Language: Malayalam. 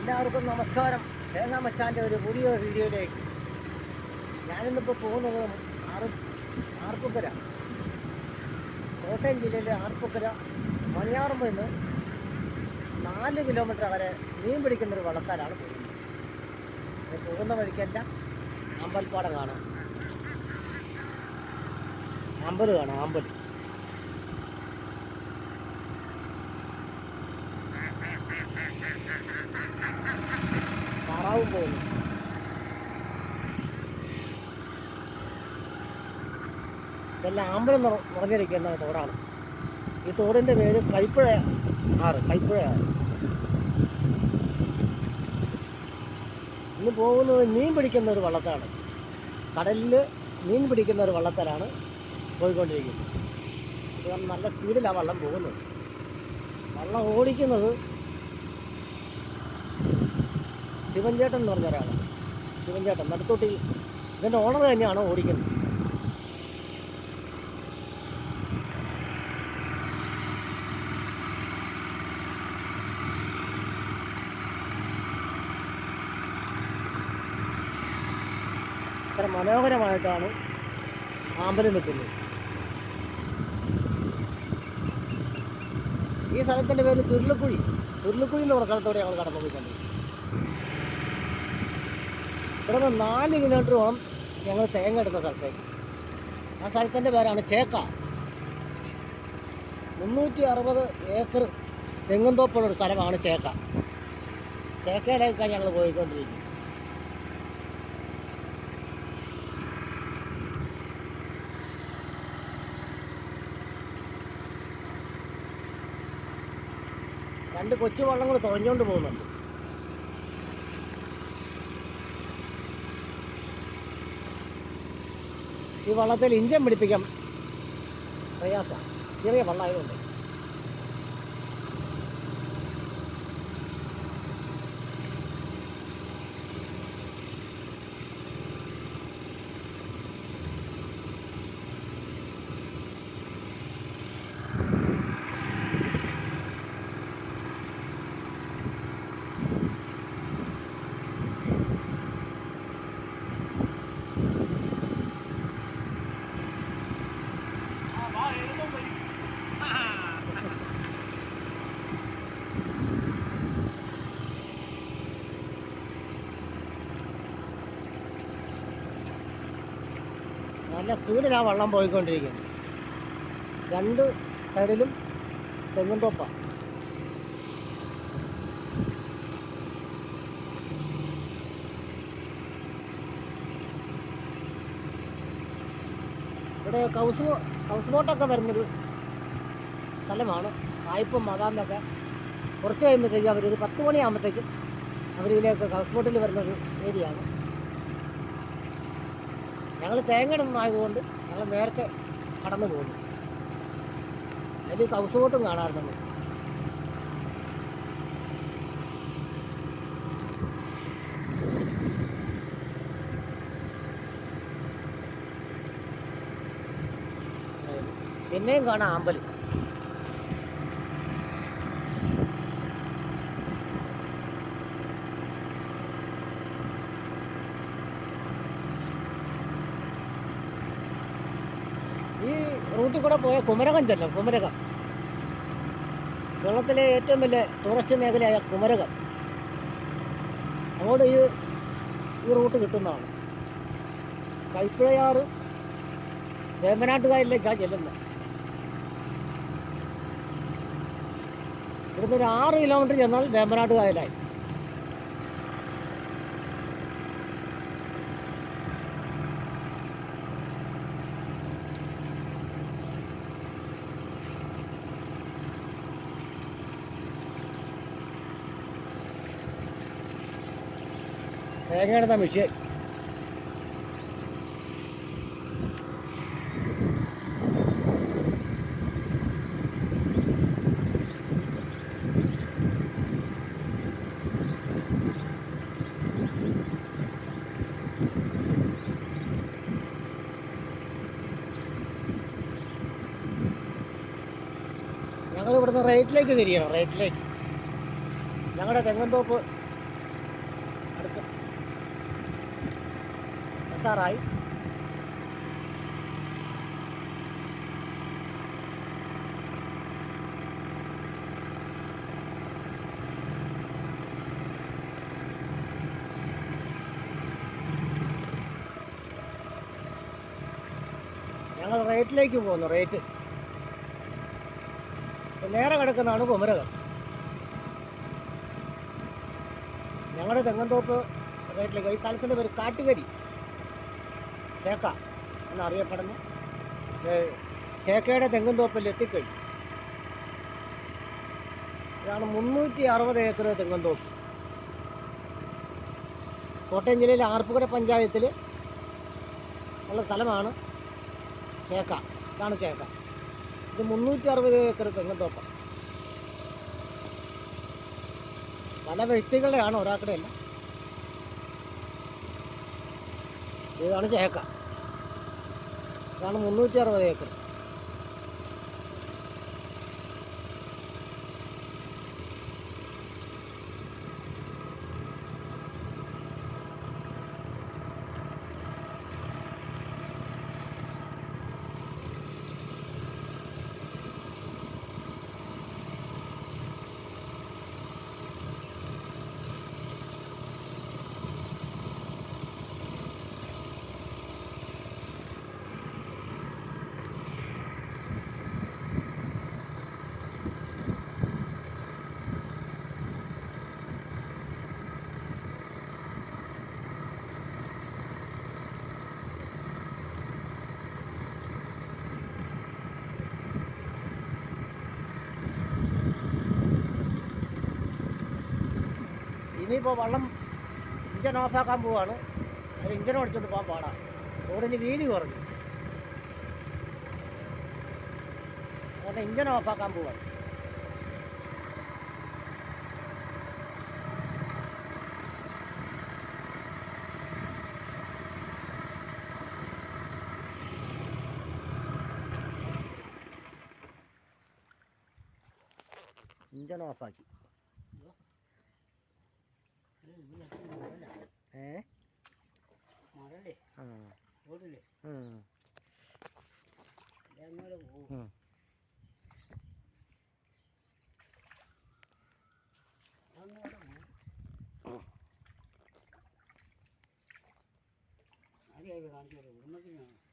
എല്ലാവർക്കും നമസ്കാരം. തേങ്ങാമച്ചാൻ്റെ ഒരു പുതിയ വീഡിയോയിലേക്ക്. ഞാനിന്നിപ്പോൾ പോകുന്നത് ആർപ്പുക്കര, കോട്ടയം ജില്ലയിലെ ആർപ്പുക്കര മണിയാറമ്പ് നിന്ന് 4 കിലോമീറ്റർ വരെ മീൻ പിടിക്കുന്നൊരു വള്ളത്താലാണ് പോകുന്നത്. പോകുന്ന വഴിക്കെല്ലാം അമ്പൽപ്പാടം കാണാം, അമ്പൽ കാണാം, അമ്പൽ. താറാവും പോകുന്നു. ഇതെല്ലാം അമ്പലം നിറഞ്ഞിരിക്കുന്ന തോടാണ്. ഈ തോടിൻ്റെ പേര് കൈപ്പുഴ ആറ്, കൈപ്പുഴ ആറ്. ഇന്ന് പോകുന്നത് മീൻ പിടിക്കുന്ന ഒരു വള്ളത്താണ്. കടലിൽ മീൻ പിടിക്കുന്ന ഒരു വള്ളത്തിലാണ് പോയിക്കൊണ്ടിരിക്കുന്നത്. ഇത് നല്ല സ്പീഡിലാണ് വള്ളം പോകുന്നത്. വള്ളം ഓടിക്കുന്നത് ശിവൻചേട്ടൻ എന്ന് പറഞ്ഞ ഒരാളാണ്. ശിവൻചേട്ടൻ നടുത്തോട്ടി, ഇതിൻ്റെ ഓണർ തന്നെയാണ് ഓടിക്കുന്നത്. അത്ര മനോഹരമായിട്ടാണ് ആമ്പല് നിൽക്കുന്നത്. ഈ സ്ഥലത്തിൻ്റെ പേര് ചുരുളിക്കുഴി. ചുരുളിക്കുഴി എന്ന് പറഞ്ഞ സ്ഥലത്തോടെ ഞങ്ങൾ കടന്നു പോയിട്ടുണ്ട്. ഇവിടെ നിന്ന് 4 കിലോമീറ്ററോളം ഞങ്ങൾ തേങ്ങ എടുത്ത സ്ഥലത്തേക്ക്. ആ സ്ഥലത്തിൻ്റെ പേരാണ് ചേക്ക. 360 ഏക്കർ തെങ്ങുംതോപ്പുള്ളൊരു സ്ഥലമാണ് ചേക്ക. ചേക്കയിലേക്കാണ് ഞങ്ങൾ പോയിക്കൊണ്ടിരിക്കുന്നത്. രണ്ട് കൊച്ചു വള്ളം കൂടെ തുഴഞ്ഞുകൊണ്ട് പോകുന്നുണ്ട്. ഈ വള്ളത്തിൽ ഇഞ്ചൻ പിടിപ്പിക്കാൻ പ്രയാസമാണ്, ചെറിയ വള്ളമായതുകൊണ്ട്. നല്ല സ്പീഡിലാണ് വള്ളം പോയിക്കൊണ്ടിരിക്കുന്നത്. 2 സൈഡിലും തെങ്ങുംതോപ്പാണ്. ഇവിടെ ഹൗസ് ബോട്ടൊക്കെ വരുന്നൊരു സ്ഥലമാണ്. സായിപ്പും മകാമിലൊക്കെ കുറച്ച് കഴിയുമ്പോഴത്തേക്കും അവരൊരു 10 മണിയാകുമ്പോഴത്തേക്കും അവരിതിലേക്ക് ഹൗസ് ബോട്ടിൽ വരുന്നൊരു ഏരിയയാണ്. ഞങ്ങൾ തേങ്ങ ഇടുന്നതായതുകൊണ്ട് ഞങ്ങൾ നേരത്തെ കടന്നു പോകുന്നു. അതിൽ ഹൗസ് ബോട്ടും കാണാറുണ്ട്. പിന്നെയും കാണാം അമ്പലം. ഈ റൂട്ടിൽ കൂടെ പോയ കുമരകം ചെല്ലാം. കുമരകം കേരളത്തിലെ ഏറ്റവും വലിയ ടൂറിസ്റ്റ് മേഖലയായ കുമരകം, അങ്ങോട്ട് ഈ റൂട്ട് കിട്ടുന്നതാണ്. കൈപ്പുഴയാറ് വേമ്പനാട്ടുകായലിലേക്കാണ് ചെല്ലുന്നത്. ഇവിടുന്ന് ഒരു 6 കിലോമീറ്റർ ചെന്നാൽ വേമ്പനാട്ടുകായലായി. തേങ്ങയിടുന്ന മെഷീൻ. ഞങ്ങൾ ഇവിടുന്ന് റൈറ്റിലേക്ക് തിരിയണം. റൈറ്റിലേക്ക് ഞങ്ങളുടെ തെങ്ങുംതോപ്പ് അടുത്ത് എത്താറായി. ഞങ്ങൾ റേറ്റിലേക്ക് പോകുന്നു. റേറ്റ് നേരെ കിടക്കുന്നതാണ് കുമരകം. ഞങ്ങളുടെ തെങ്ങന്തോപ്പ് റേറ്റിലേക്ക്. ഈ സ്ഥലത്തിൻ്റെ പേര് കാട്ടുകരി ചേക്ക എന്നറിയപ്പെടുന്ന ചേക്കയുടെ തെങ്ങന്തോപ്പിൽ എത്തിക്കഴിഞ്ഞു. ഇതാണ് 360 ഏക്കർ തെങ്ങന്തോപ്പ്. കോട്ടയം ജില്ലയിലെ ആർപ്പുകര പഞ്ചായത്തിൽ ഉള്ള സ്ഥലമാണ് ചേക്ക. ഇതാണ് ചേക്ക. ഇത് 360 ഏക്കർ തെങ്ങന്തോപ്പ്. പല വ്യക്തികളുടെയാണ്, ഒരാളുടെ അല്ല. ഇതാണ് ചേക്ക. ഇതാണ് 360 ഏക്കർ. ഇനിയിപ്പോൾ വള്ളം ഇഞ്ചൻ ഓഫാക്കാൻ പോവാണ്. അത് ഇഞ്ചൻ ഓടിച്ചോണ്ട് പോകാൻ പാടാണ്. റോഡിന് വീതി കുറഞ്ഞു. അതുകൊണ്ട് ഇഞ്ചൻ ഓഫാക്കാൻ പോവാണ്. ഇഞ്ചൻ ഓഫാക്കി. മഴല്ലേ? റോഡില്ലേ? കാണിച്ചു